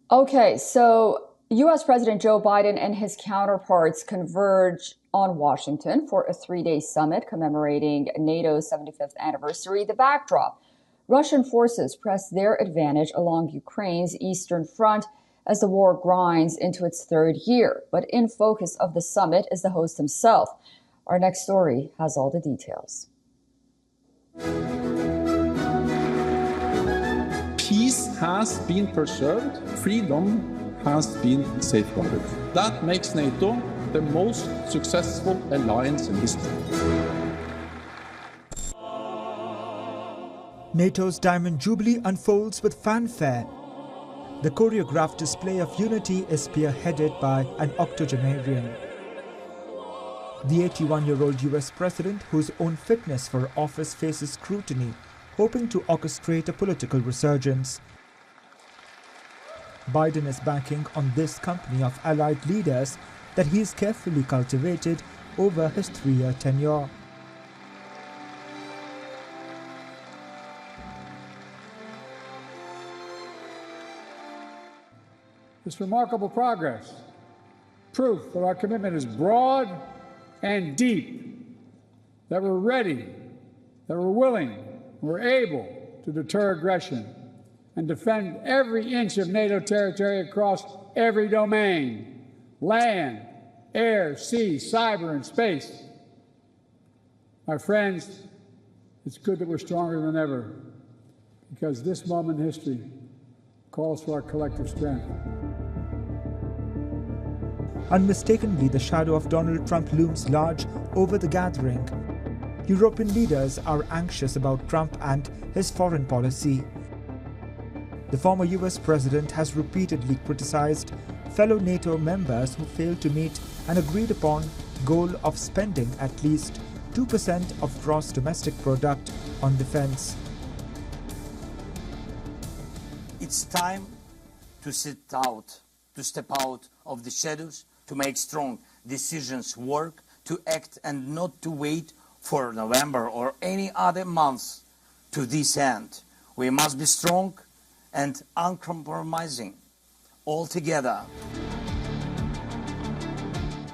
Okay, so US President Joe Biden and his counterparts converge on Washington for a 3-day summit commemorating NATO's 75th anniversary. The backdrop: Russian forces press their advantage along Ukraine's eastern front as the war grinds into its third year. But in focus of the summit is the host himself. Our next story has all the details. Peace has been preserved, freedom has been safeguarded. That makes NATO the most successful alliance in history. NATO's Diamond Jubilee unfolds with fanfare. The choreographed display of unity is spearheaded by an octogenarian. The 81-year-old US president, whose own fitness for office faces scrutiny, hoping to orchestrate a political resurgence. Biden is banking on this company of allied leaders that he's carefully cultivated over his 3-year tenure. This remarkable progress, proof that our commitment is broad and deep, that we're ready, that we're willing, we're able to deter aggression and defend every inch of NATO territory across every domain: land, air, sea, cyber, and space. My friends, it's good that we're stronger than ever, because this moment in history calls for our collective strength. Unmistakably, the shadow of Donald Trump looms large over the gathering. European leaders are anxious about Trump and his foreign policy. The former US president has repeatedly criticized fellow NATO members who failed to meet an agreed-upon goal of spending at least 2% of gross domestic product on defense. It's time to step out of the shadows, to make strong decisions work, to act and not to wait for November or any other month to this end. We must be strong and uncompromising all together.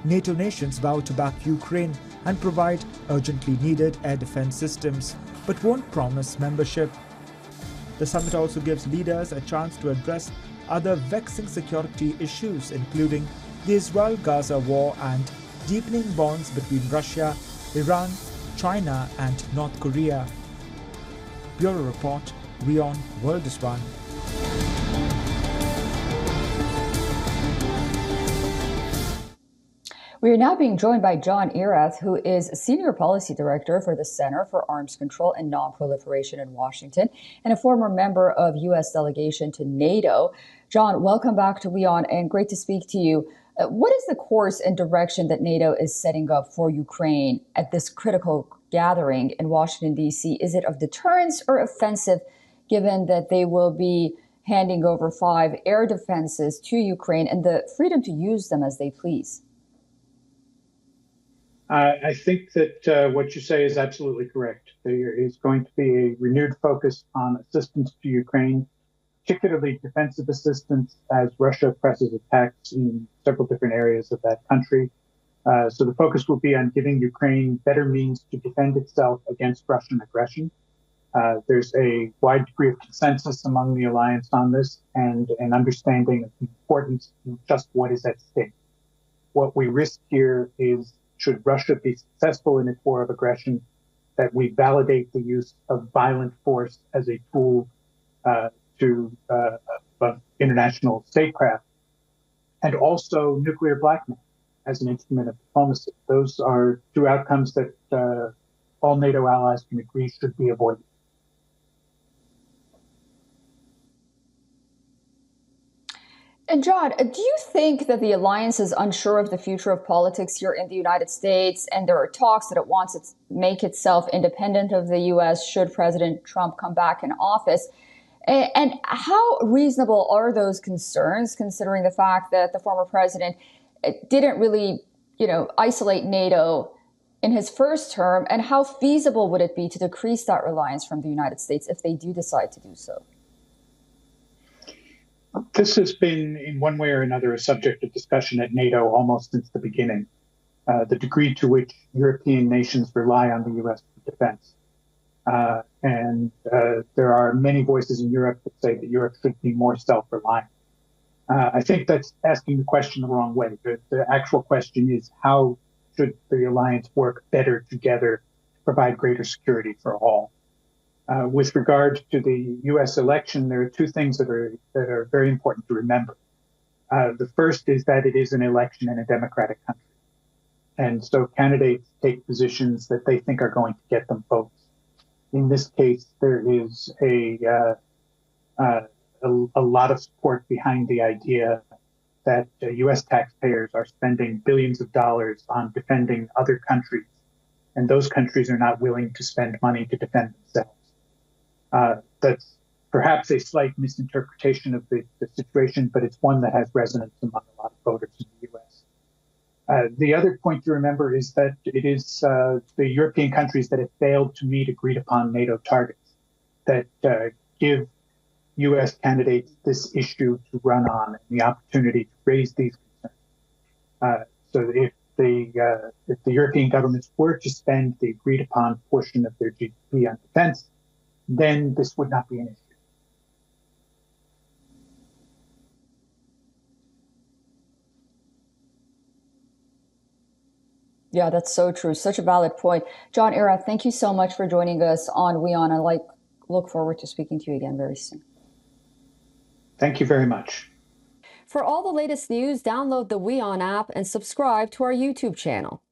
NATO nations vow to back Ukraine and provide urgently needed air defense systems, but won't promise membership. The summit also gives leaders a chance to address other vexing security issues, including the Israel-Gaza war and deepening bonds between Russia, Iran, China and North Korea. Bureau Report, WION World is One. We are now being joined by John Erath, who is Senior Policy Director for the Center for Arms Control and Non-Proliferation in Washington and a former member of U.S. delegation to NATO. John, welcome back to WION and great to speak to you. What is the course and direction that NATO is setting up for Ukraine at this critical gathering in Washington, D.C.? Is it of deterrence or offensive, given that they will be handing over 5 air defenses to Ukraine and the freedom to use them as they please? I think that what you say is absolutely correct. There is going to be a renewed focus on assistance to Ukraine, particularly defensive assistance as Russia presses attacks in several different areas of that country. So the focus will be on giving Ukraine better means to defend itself against Russian aggression. There's a wide degree of consensus among the alliance on this and an understanding of the importance of just what is at stake. What we risk here is, should Russia be successful in its war of aggression, that we validate the use of violent force as a tool to international statecraft, and also nuclear blackmail as an instrument of diplomacy. Those are 2 outcomes that all NATO allies can agree should be avoided. And John, do you think that the alliance is unsure of the future of politics here in the United States, and there are talks that it wants to make itself independent of the U.S. should President Trump come back in office? And how reasonable are those concerns, considering the fact that the former president didn't really, isolate NATO in his first term? And how feasible would it be to decrease that reliance from the United States if they do decide to do so? This has been, in one way or another, a subject of discussion at NATO almost since the beginning. The degree to which European nations rely on the U.S. for defense. There are many voices in Europe that say that Europe should be more self-reliant. I think that's asking the question the wrong way. The actual question is, how should the alliance work better together to provide greater security for all? With regard to the U.S. election, there are two things that are very important to remember. The first is that it is an election in a democratic country. And so candidates take positions that they think are going to get them votes. In this case, there is a lot of support behind the idea that U.S. taxpayers are spending billions of dollars on defending other countries, and those countries are not willing to spend money to defend themselves. That's perhaps a slight misinterpretation of the situation, but it's one that has resonance among a lot of voters in the U.S. The other point to remember is that it is the European countries that have failed to meet agreed upon NATO targets that give U.S. candidates this issue to run on and the opportunity to raise these concerns. So if the European governments were to spend the agreed upon portion of their GDP on defense, then this would not be an issue. Yeah, that's so true. Such a valid point. John Erath, thank you so much for joining us on WION. I look forward to speaking to you again very soon. Thank you very much. For all the latest news, download the WION app and subscribe to our YouTube channel.